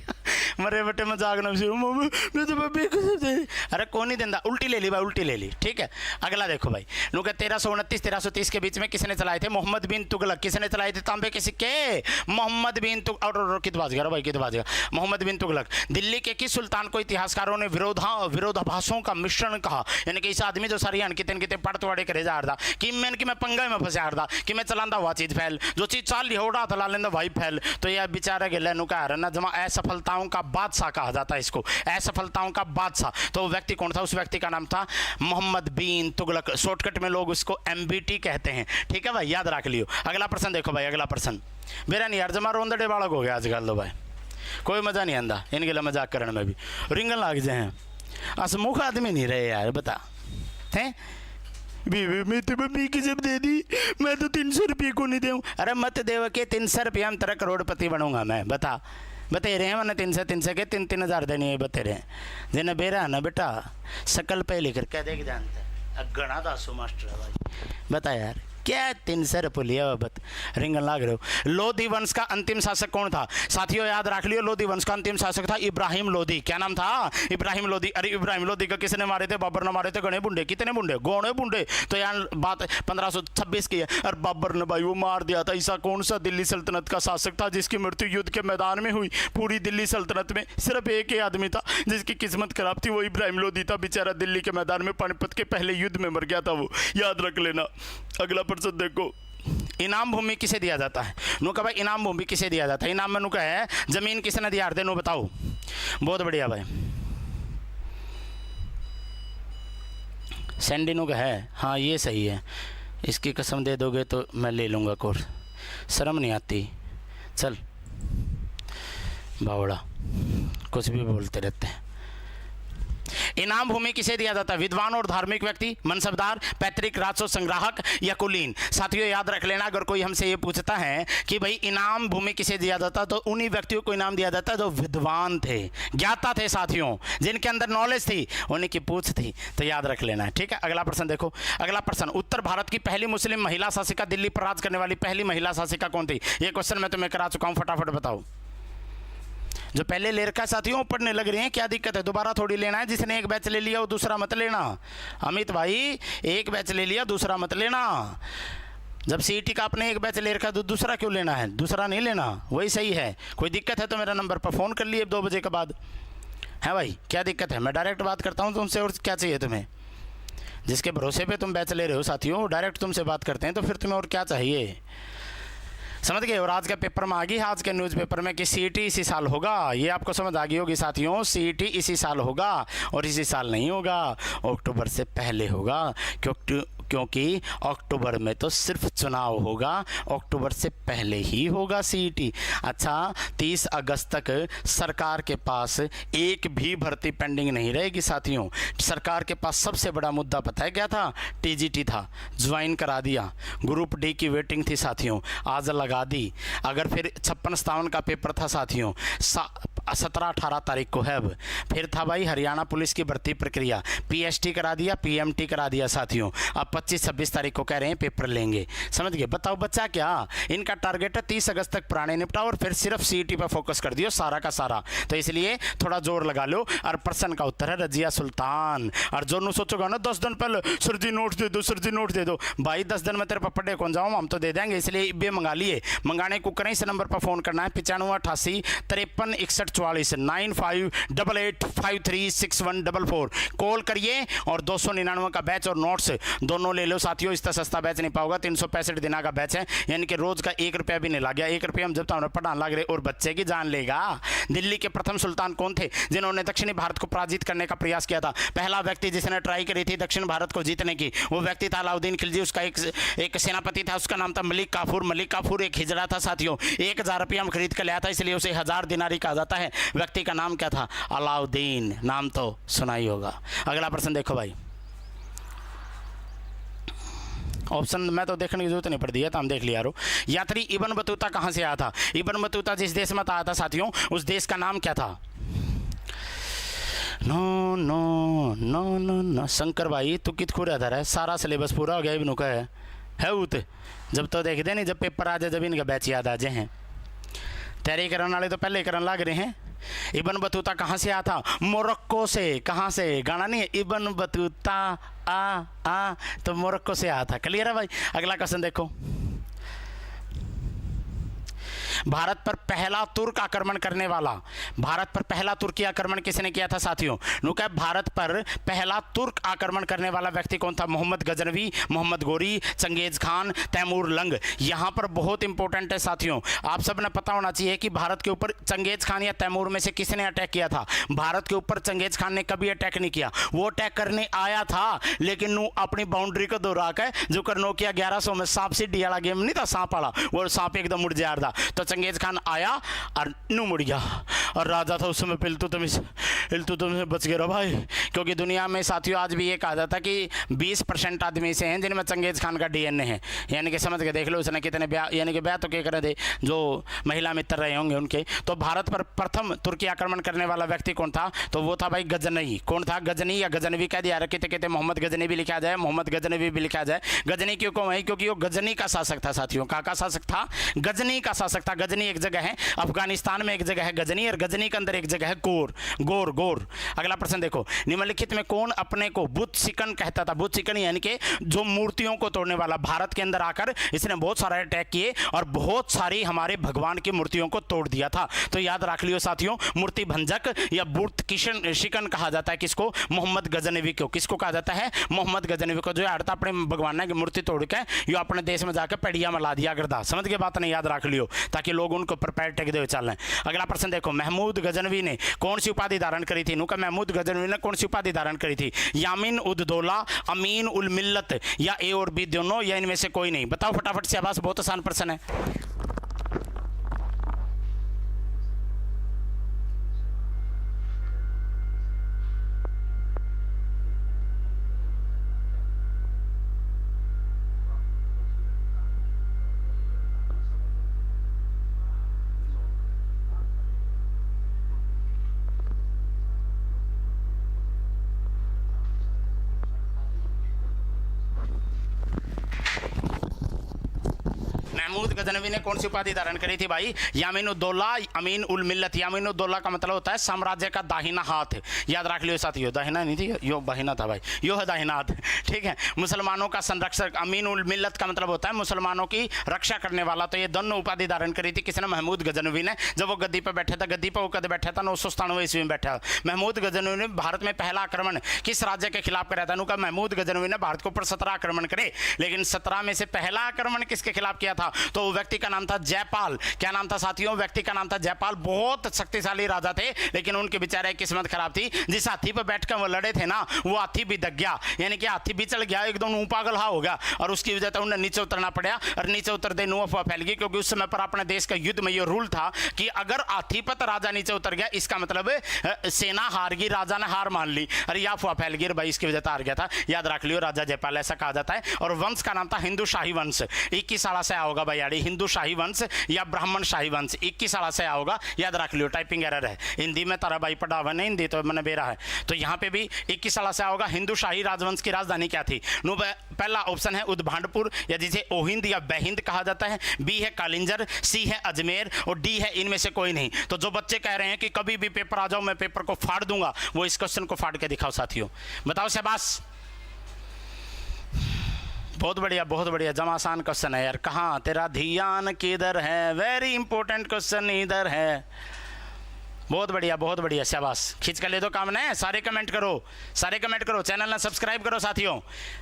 मरे बेटे मजाक ना मम्मी मैं तो मम्मी कसम दे, अरे कौन नहीं देंदा, उल्टी ले ली भाई उल्टी ले ली। ठीक है अगला देखो भाई, नु के 1329 1330 के बीच में किसने चलाए थे? मोहम्मद बिन तुगलक। किसने चलाए थे तांबे के सिक्के? मोहम्मद बिन तुगलक। और कित बाज गया भाई, कित बाज गया, मोहम्मद बिन तुगलक। दिल्ली के किस सुल्तान को इतिहासकारों ने विरोधाभासों का मिश्रण कहा? यानी कि इस आदमी जो सारी कितने कितने पड़तवाड़े करे जा रहा कि मैं पंगा में फंसा रहा कि मैं चलांदा हुआ चीज फैल, जो चीज चाल रही होड़ा था ला लेंदा भाई फैल। तो यह बेचारा गिले नु कह रहा ना, जमा असफलताओं का बादशाह कहा जाता है इसको, असफलताओं का बादशाह। तो व्यक्ति कौन था? उस व्यक्ति का नाम था मोहम्मद बिन तुगलक, शॉर्टकट में लोग उसको MBT कहते हैं। ठीक है भाई, याद रख लियो। अगला प्रश्न देखो भाई, अगला प्रश्न मेरा नहीं यार, जमा रोंदड़े बालक हो गया आजकल तो भाई, कोई मजा नहीं आंदा इनके लिए मजाक करने में भी, रिंगन लाग जाए असमुख आदमी नहीं रहे यार। बता हैं मैं तो मम्मी की जब दे दी, मैं तो 300 रुपये को नहीं दूँ। अरे मत देव के 300 रुपये हम तेरा करोड़पति बनूंगा मैं, बता बते रहे हैं मैंने 300 के 3,000 देने हैं बते रहे हैं। जिन्हें बेरा ना बेटा सकल पे लेकर क्या देख जानता है, गणा दासो मास्टर भाई, बता यार क्या 300 रुपये लिया बत रिंगन लाग रहे हो। लोधी वंश का अंतिम शासक कौन था? साथियों याद रख लियो, लोधी वंश का अंतिम शासक था इब्राहिम लोधी। क्या नाम था? इब्राहिम लोधी। अरे इब्राहिम लोधी का किसने मारे थे? बाबर ने मारे थे। गणे बुंडे, कितने बुंडे? गौणे बुंडे। तो यार बात 1526 की है। और बाबर ने भाई वो मार दिया था। ऐसा कौन सा दिल्ली सल्तनत का शासक था जिसकी मृत्यु युद्ध के मैदान में हुई? पूरी दिल्ली सल्तनत में सिर्फ एक ही आदमी था जिसकी किस्मत खराब थी, वो इब्राहिम लोधी था। बेचारा दिल्ली के मैदान में पानीपत के पहले युद्ध में मर गया था वो, याद रख लेना। अगला प्रश्न देखो, इनाम भूमि किसे दिया जाता है? नु कहा भाई इनाम भूमि किसे दिया जाता है? इनाम में नु कहा है जमीन किसने दिया दे, नु बताओ। बहुत बढ़िया भाई। सैंडी नु कहा है हाँ ये सही है, इसकी कसम दे दोगे तो मैं ले लूँगा कोर्स, शर्म नहीं आती। चल बावड़ा, कुछ भी बोलते रहते हैं। इनाम भूमि किसे दिया जाता है? विद्वान और धार्मिक व्यक्ति, मनसबदार, पैतृक राजस्व संग्राहक या कुलीन। साथियों याद रख लेना, अगर कोई हमसे ये पूछता है कि भाई इनाम भूमि किसे दिया जाता, तो उन्हीं व्यक्तियों को इनाम दिया जाता है जो विद्वान थे, ज्ञाता थे साथियों, जिनके अंदर नॉलेज थी, उन्हीं की पूछ थी। तो याद रख लेना है, ठीक है। अगला प्रश्न देखो। अगला प्रश्न, उत्तर भारत की पहली मुस्लिम महिला शासिका, दिल्ली पर राज करने वाली पहली महिला शासिका कौन थी? ये क्वेश्चन मैं तुम्हें करा चुका हूं, फटाफट बताओ। जो पहले ले रखा साथियों पढ़ने लग रहे हैं, क्या दिक्कत है? दोबारा थोड़ी लेना है। जिसने एक बैच ले लिया वो दूसरा मत लेना। अमित भाई एक बैच ले लिया, दूसरा मत लेना। जब सीईटी का आपने एक बैच ले रखा तो दूसरा क्यों लेना है? दूसरा नहीं लेना, वही सही है। कोई दिक्कत है तो मेरा नंबर पर फ़ोन कर लिए 2 बजे के बाद। है भाई, क्या दिक्कत है? मैं डायरेक्ट बात करता हूँ तुमसे, और क्या चाहिए तुम्हें? जिसके भरोसे पे तुम बैच ले रहे हो साथियों, डायरेक्ट तुमसे बात करते हैं, तो फिर तुम्हें और क्या चाहिए? समझ गए? और आज के पेपर में आ गई, आज के न्यूज़पेपर में कि सीईटी इसी साल होगा। ये आपको समझ आ गई होगी साथियों, सीईटी इसी साल होगा, और इसी साल नहीं होगा, अक्टूबर से पहले होगा। क्योंकि अक्टूबर में तो सिर्फ चुनाव होगा, अक्टूबर से पहले ही होगा सीईटी। अच्छा, 30 अगस्त तक सरकार के पास एक भी भर्ती पेंडिंग नहीं रहेगी साथियों। सरकार के पास सबसे बड़ा मुद्दा पता है क्या था? टीजीटी था, ज्वाइन करा दिया। ग्रुप डी की वेटिंग थी साथियों, आज लगा दी। अगर फिर 56-57 का पेपर था साथियों, 17-18 तारीख को है। अब फिर था भाई हरियाणा पुलिस की भर्ती प्रक्रिया, पीएसटी करा दिया, पीएमटी करा दिया साथियों। अब 25-26 तारीख को कह रहे हैं पेपर लेंगे। समझ गए? बताओ बच्चा क्या इनका टारगेट है? 30 अगस्त तक पुराने निपटाओ और फिर सिर्फ सीईटी पर फोकस कर दियो सारा का सारा। तो इसलिए थोड़ा जोर लगा लो। और प्रश्न का उत्तर है रजिया सुल्तान। और जो नु सोचोगा ना 10 दिन पहले सर जी नोट दे दो, सर जी नोट दे दो, भाई 10 दिन में तेरे पप्पड़े कौन जाऊँ, हम तो दे देंगे। इसलिए इब्बे मंगा लिए। मंगाने को करें, इस नंबर पर फ़ोन करना है 9588 53 61 44 9588536144। कॉल करिए और 299 का बैच और नोट्स दोनों ले लो साथियों। इतना सस्ता बैच नहीं पाओगा, 365 दिन का बैच है, यानी कि रोज का 1 रुपया भी नहीं लग गया। 1 रुपया हम जब तक पढ़ाने लग रहे और बच्चे की जान लेगा। दिल्ली के प्रथम सुल्तान कौन थे जिन्होंने दक्षिणी भारत को पराजित करने का प्रयास किया था? पहला व्यक्ति जिसने ट्राई करी थी दक्षिण भारत को जीतने की, वो व्यक्ति था अलाउद्दीन खिलजी। उसका एक सेनापति था, उसका नाम था मलिक काफूर। मलिक काफूर एक हिजड़ा था साथियों, 1000 रुपया में खरीद कर लाया था, इसलिए उसे 1000 दिनारी कहा जाता है। व्यक्ति का नाम क्या था? अलाउद्दीन। नाम तो सुना ही होगा। अगला प्रश्न देखो भाई। ऑप्शन मैं तो देखने की जरूरत नहीं पड़ती है, तो हम देख लिया यारो। यात्री इब्न बतूता कहाँ से आया था? इब्न बतूता जिस देश में आया था साथियों, उस देश का नाम क्या था? No no no no no Shankar भाई तू कित खुर आधार है, सारा सिलेबस पूरा हो गया इब्नू का है उत। जब तो देख दे नहीं, जब पेपर आ जाए जब इनका बैच याद आ जाए। तैयारी करने वाले तो पहले करने लग रहे हैं। इब्न बतूता कहाँ से आया था? मोरक्को से। कहाँ से? गाना नहीं है इब्न बतूता आ तो मोरक्को से आया था। क्लियर है भाई? अगला क्वेश्चन देखो। भारत पर पहला तुर्क आक्रमण करने वाला, भारत पर पहला तुर्की आक्रमण किसने किया था साथियों? नुका भारत पर पहला तुर्क आक्रमण करने वाला व्यक्ति कौन था? Mohammad Ghaznavi, Mohammad Ghori, Genghis Khan, Taimur lung. यहाँ पर बहुत इंपॉर्टेंट है साथियों, आप सब ने पता होना चाहिए कि भारत के ऊपर चंगेज खान या तैमूर में से किसने अटैक किया था? भारत के ऊपर चंगेज खान ने कभी अटैक नहीं किया। वो अटैक करने आया था, लेकिन अपनी बाउंड्री को दोहरा के जो कर नोकिया 1100 में सांप सीढ़ी वाला गेम नहीं था, सांप वाला, वो सांप एकदम मुड़ जा रहा था। तो चंगेज खान आया और नू मुड़ गया, और राजा था उस समय तुम बच गए भाई। क्योंकि दुनिया में साथियों आज भी ये कहा जाता है कि 20% आदमी से हैं जिनमें चंगेज खान का डीएनए है। यानी कि समझ के देख लो उसने कितने ब्याह, यानी कि ब्याह तो क्या करे थे जो महिला मित्र रहे होंगे उनके। तो भारत पर प्रथम तुर्की आक्रमण करने वाला व्यक्ति कौन था? तो वो था भाई गजनई। कौन था? गजनी या गजनवी कह दिया, कहते मोहम्मद गजनी भी लिखा जाए, मोहम्मद गजनवी भी लिखा जाए। गजनी क्यों कौन है? क्योंकि वो गजनी का शासक था साथियों। कहाँ का शासक था? गजनी का शासक था। गजनी एक जगह है अफगानिस्तान में, एक जगह है गजनी, और गजनी के अंदर एक जगह है गोर। अगला प्रश्न देखो। निम्न निम्नलिखित में कौन अपने को बुद्ध शिकन कहता था? बुद्ध शिकन यानी कि जो मूर्तियों को तोड़ने वाला। भारत के अंदर आकर इसने बहुत सारे अटैक किए और बहुत सारी हमारे भगवान की मूर्तियों को तोड़ दिया था। तो याद रख लियो साथियों, मूर्ति भंजक या बुद्ध किशन शिकन कहा जाता है किसको? मोहम्मद गजनवी को। किसको कहा जाता है? मोहम्मद गजनवी को, जो हड़ता अपने भगवान की मूर्ति तोड़ के यो अपने देश में जाकर पेड़िया में ला दिया करता। समझ के बात नहीं? याद रख लियो ताकि लोग उनको प्रिपेयर टेक दे चलें। अगला प्रश्न देखो, महमूद गजनवी ने कौन सी उपाधि धारण करी थी? नुका महमूद गजनवी ने कौन सी उपाधि धारण करी थी? यामीन उद दौला, अमीन उल मिल्लत, या ए और बी दोनों, या इनमें से कोई नहीं? बताओ फटाफट से। आवाज बहुत आसान प्रश्न है। महमूद गजनवी ने कौन सी उपाधि धारण करी थी भाई? यामीन उद दौला, अमीन उल मिल्लत। यामीन उद दौला का मतलब होता है साम्राज्य का दाहिना हाथ। याद रख लियो साथियों, दाहिना नहीं थी, यो बाहिना था भाई, यो है दाहिना हाथ, ठीक है। मुसलमानों का संरक्षक। अमीन उल मिल्लत का मतलब होता है मुसलमानों की रक्षा करने वाला। तो ये दोनों उपाधि धारण करी थी किसने? महमूद गजनवी ने। जब वो गद्दी पर बैठा था, गद्दी पर वो कद बैठा था? 997 ईस्वी में बैठा। महमूद गजनवी ने भारत में पहला आक्रमण किस राज्य के खिलाफ कराया था? उनका महमूद गजनवी ने भारत के ऊपर 17 आक्रमण करे, लेकिन 17 में से पहला आक्रमण किसके खिलाफ किया था? तो व्यक्ति का नाम था जयपाल। क्या नाम था साथियों? व्यक्ति का नाम था जयपाल। बहुत शक्तिशाली राजा थे, लेकिन उनके बेचारे किस्मत खराब थी। जिस हाथी पर बैठकर वो लड़े थे ना, वो हाथी भी दग गया, यानी कि हाथी भी चल गया, एकदम पागल हो गया, और उसकी वजह से उन्हें नीचे उतरना पड़ा। और नीचे उतरते अफवाह फैल गई, क्योंकि उस समय पर अपने देश का युद्ध में ये रूल था कि अगर हाथी पर राजा नीचे उतर गया, इसका मतलब सेना हार गई, राजा ने हार मान ली। अरे यह अफवाह फैल गई भाई, इसकी वजह से हार गया था। याद रख लियो, राजा जयपाल ऐसा कहा जाता है। और वंश का नाम था हिंदू शाही वंश। 21 साल से आया होगा भाई यार, हिंदू शाही वंश या ब्राह्मण शाही वंश, 21 साल से आया होगा। याद रख लियो, टाइपिंग एरर है। हिंदी में तारा भाई पढ़ा हुआ नहीं, हिंदी तो मैंने बेरा है, तो यहाँ पे भी 21 साल से आया होगा। हिंदू शाही राजवंश की राजधानी क्या थी? पहला ऑप्शन है उद्भांडपुर, या जिसे ओहिंद या बहिंद कहा जाता है। बी है कालिंजर, सी है अजमेर, और डी है इनमें से कोई नहीं। तो जो बच्चे कह रहे हैं कि कभी भी पेपर आ जाओ मैं पेपर को फाड़ दूंगा, वो इस क्वेश्चन को फाड़ के दिखाओ साथियों। बताओ शाबाश, बहुत बढ़िया, बहुत बढ़िया। जमा आसान क्वेश्चन है यार। कहाँ तेरा ध्यान किधर है? वेरी इंपॉर्टेंट क्वेश्चन इधर है। बहुत बढ़िया, बहुत बढ़िया, शाबाश। खींच कर ले दो काम ने। सारे कमेंट करो, सारे कमेंट करो, चैनल ना सब्सक्राइब करो साथियों।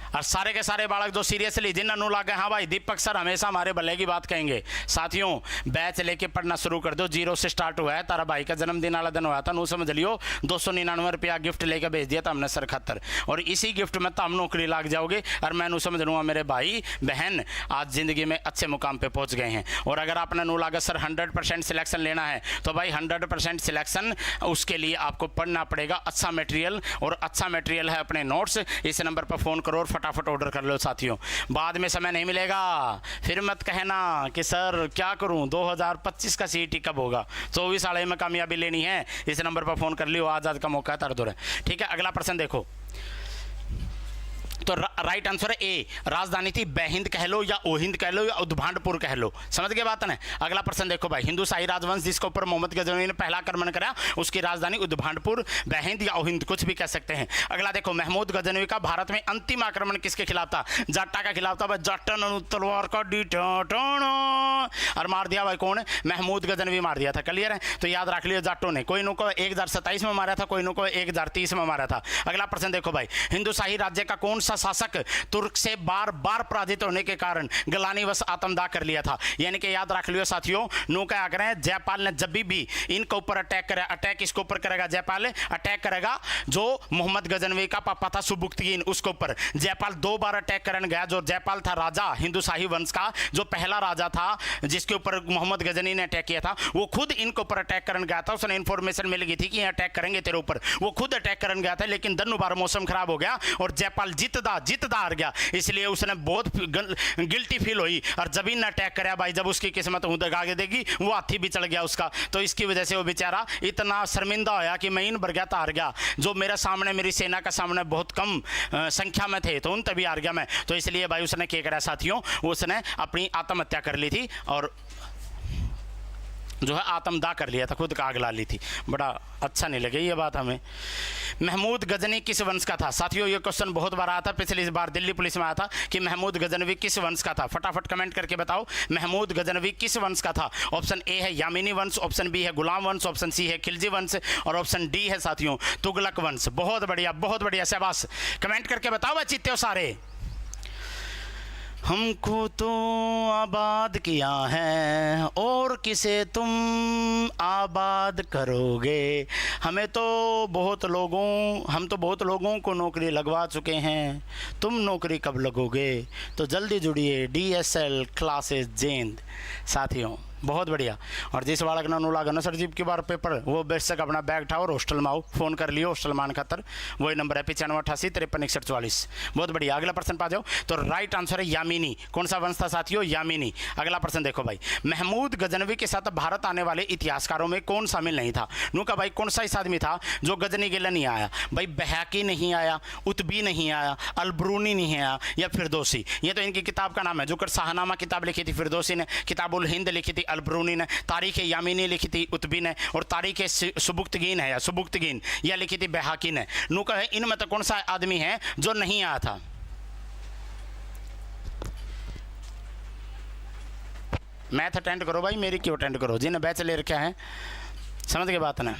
और सारे के सारे बालक जो सीरियसली जिन अनु लागे, हाँ भाई दीपक सर हमेशा हमारे भले की बात कहेंगे। साथियों बैच लेके पढ़ना शुरू कर दो, 0 से स्टार्ट हुआ है। तारा भाई का जन्मदिन वाला दिन हुआ था, नू समझ लियो 299 रुपया गिफ्ट लेकर भेज दिया था हमने सर खातर, और इसी गिफ्ट में तो हम नौकरी लाग जाओगे। और मैं नू समझ लूँगा मेरे भाई बहन आज ज़िंदगी में अच्छे मुकाम पर पहुँच गए हैं। और अगर आपने नू लागा सर 100% सिलेक्शन लेना है, तो भाई 100% सिलेक्शन, उसके लिए आपको पढ़ना पड़ेगा अच्छा मटेरियल, और अच्छा मटेरियल है अपने नोट्स। इस नंबर पर फ़ोन करो और फटाफट ऑर्डर कर लो साथियों। बाद में समय नहीं मिलेगा, फिर मत कहना कि सर क्या करूं, 2025 का सीईटी कब होगा? 24 साल में कामयाबी लेनी है, इस नंबर पर फ़ोन कर लियो, आज का मौका है, तरदुर है। ठीक है, अगला प्रश्न देखो। तो राइट आंसर है ए, राजधानी थी बहिंद कह लो, या ओहिंद कह लो, या उद्भांडपुर कह लो। समझ गए बात ना? अगला प्रश्न देखो भाई, हिंदू शाही राजवंश जिसके ऊपर मोहम्मद गजनवी ने पहला आक्रमण करा, उसकी राजधानी उद्भांडपुर, बहिंद या ओहिंद कुछ भी कह सकते हैं। अगला देखो, महमूद गजनवी का भारत में अंतिम आक्रमण किसके खिलाफ था? जाट्टा का खिलाफ था भाई। जाट्टा ने तलवार का और मार दिया भाई, कौन? महमूद गजनवी मार दिया था। क्लियर है? तो याद रख लियो, जाटों ने कोई नो को 1027 में मारा था, कोई नो को 1030 में मारा था। अगला प्रश्न देखो भाई, हिंदू शाही राज्य का कौन सा शासक तुर्क से बार बार पराजित होने के कारण गलानीवश आत्मदाह कर लिया था? यानी कि याद रख लियो साथियों, नो क्या कर रहे हैं, जयपाल ने जब भी इनके ऊपर अटैक करे, अटैक इसके ऊपर करेगा, जयपाल अटैक करेगा जो मोहम्मद गजनवी का पापा था सुबुक्तगीन, उसके ऊपर जयपाल 2 बार अटैक करने गया। जो जयपाल था राजा हिंदू शाही वंश का, जो पहला राजा था जिसके ऊपर मोहम्मद गजनी ने अटैक किया था, वो खुद इनके ऊपर अटैक करने गया था। उसने इंफॉर्मेशन मिल गई थी कि ये अटैक करेंगे तेरे ऊपर, वो खुद अटैक करने गया था, लेकिन दोनों बार मौसम खराब हो गया और जयपाल जीतदा हार गया। इसलिए उसने बहुत गिल्टी फील हुई, और जब इन अटैक कराया भाई, जब उसकी किस्मत आगे देगी, वो हाथी भी चढ़ गया उसका। तो इसकी वजह से वो बेचारा इतना शर्मिंदा होया कि मैं इन भर गया तो हार गया। जो मेरे सामने, मेरी सेना का सामने बहुत कम संख्या में थे, तो उन तभी हार गया मैं। तो इसलिए भाई उसने क्या करा साथियों, उसने अपनी आत्महत्या कर ली थी। और जो है आत्मदाह कर लिया था, खुद का आग ला ली थी। बड़ा अच्छा नहीं लगे ये बात हमें। महमूद गजनी किस वंश का था? साथियों ये क्वेश्चन बहुत बार आया था, पिछली बार दिल्ली पुलिस में आया था कि महमूद गजनवी किस वंश का था। फटाफट कमेंट करके बताओ महमूद गजनवी किस वंश का था। ऑप्शन ए है यामिनी वंश, ऑप्शन बी है गुलाम वंश, ऑप्शन सी है खिलजी वंश और ऑप्शन डी है साथियों तुगलक वंश। बहुत बढ़िया, बहुत बढ़िया, शाबाश। कमेंट करके बताओ बच्चे चित्ते सारे। हमको तो आबाद किया है और किसे तुम आबाद करोगे। हम तो बहुत लोगों को नौकरी लगवा चुके हैं, तुम नौकरी कब लगोगे? तो जल्दी जुड़िए DSL क्लासेस जेंद। साथियों बहुत बढ़िया। और जिस बालक ने अनुलाग न सर जी की बार पेपर वो बेशक अपना बैग उठाओ और हॉस्टल में आओ, फोन कर लियो हॉस्टल मान खातर, वही नंबर है 9588 बहुत बढ़िया। अगला प्रश्न पा जाओ। तो राइट आंसर है यामिनी। कौन सा वंश था साथियों? यामिनी। अगला प्रश्न देखो भाई, महमूद गजनवी के साथ भारत आने वाले इतिहासकारों में कौन शामिल नहीं था? नू का भाई कौन सा इस आदमी था जो गजनी गिला नहीं आया? भाई बहकी नहीं आया, उत्बी नहीं आया, अलबरूनी नहीं आया या फिरदौसी। ये तो इनकी किताब का नाम है। जो कर शाहनामा किताब लिखी थी फिरदौसी ने, किताबुल हिंद लिखी थी अलबरूनी ने, तारीख यामिनी लिखी थी उत्बी ने और तारीख सुबुक्तगीन है या सुबुक्तगीन यह लिखी थी बहाकी ने। नू कहे इनमें तो कौन सा आदमी है जो नहीं आया था? मैथ अटेंड करो भाई, मेरी क्यों अटेंड करो? जिन्हें बैच ले रखा है समझ के बात ना।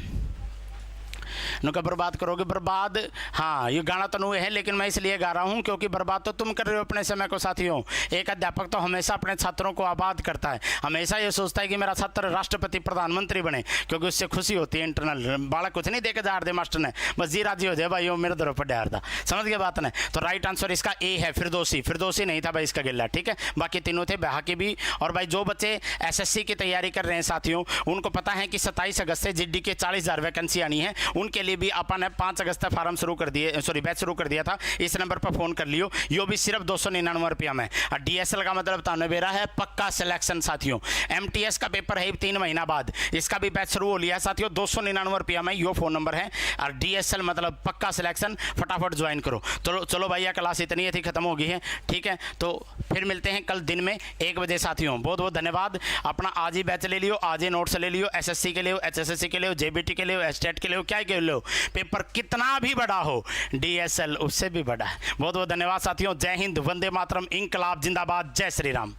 नुका बर्बाद करोगे, बर्बाद। हाँ ये गाना तो नू है लेकिन मैं इसलिए गा रहा हूँ क्योंकि बर्बाद तो तुम कर रहे हो अपने समय को साथियों। एक अध्यापक तो हमेशा अपने छात्रों को आबाद करता है, हमेशा ये सोचता है कि मेरा छात्र राष्ट्रपति प्रधानमंत्री बने क्योंकि उससे खुशी होती है इंटरनल। बालक कुछ नहीं देकर जा रहे मास्टर ने, बस जी राजी हो जाए भाई वो मेरे दर पर डार था। समझ गए बात ने? तो राइट आंसर इसका ए है फिरदौसी। फिरदौसी नहीं था भाई इसका गिल्ला, ठीक है। बाकी तीनों थे बहाकी भी। और भाई जो बच्चे SSC की तैयारी कर रहे हैं साथियों उनको पता है कि 27 अगस्त से GD के 40,000 वैकेंसी आनी है। उनके लिए भी अपन ने 5 अगस्त तक फार्म शुरू कर दिए, सॉरी बैच शुरू कर दिया था। इस नंबर पर फोन कर लियो, यो भी सिर्फ 299 रुपया में। और DSL का मतलब ताने बेरा है पक्का सिलेक्शन साथियों। MTS का पेपर है 3 महीना बाद, इसका भी बैच शुरू हो लिया है साथियों। 299 रुपया में यो फोन नंबर है। और DSL मतलब पक्का सिलेक्शन, फटाफट ज्वाइन करो। तो चलो भैया क्लास इतनी थी, खत्म हो गई है, ठीक है। तो फिर मिलते हैं कल दिन में 1 बजे साथियों। बहुत बहुत धन्यवाद। अपना आज ही बैच ले लियो, आज ही नोट्स ले लियो। SSC के लिए, HSSC के लिए, JBT के लिए, स्टेट के लिए, क्या के लिए, पेपर कितना भी बड़ा हो DSL उससे भी बड़ा है। बहुत बहुत धन्यवाद साथियों। जय हिंद, वंदे मातरम, इंकलाब जिंदाबाद, जय श्री राम।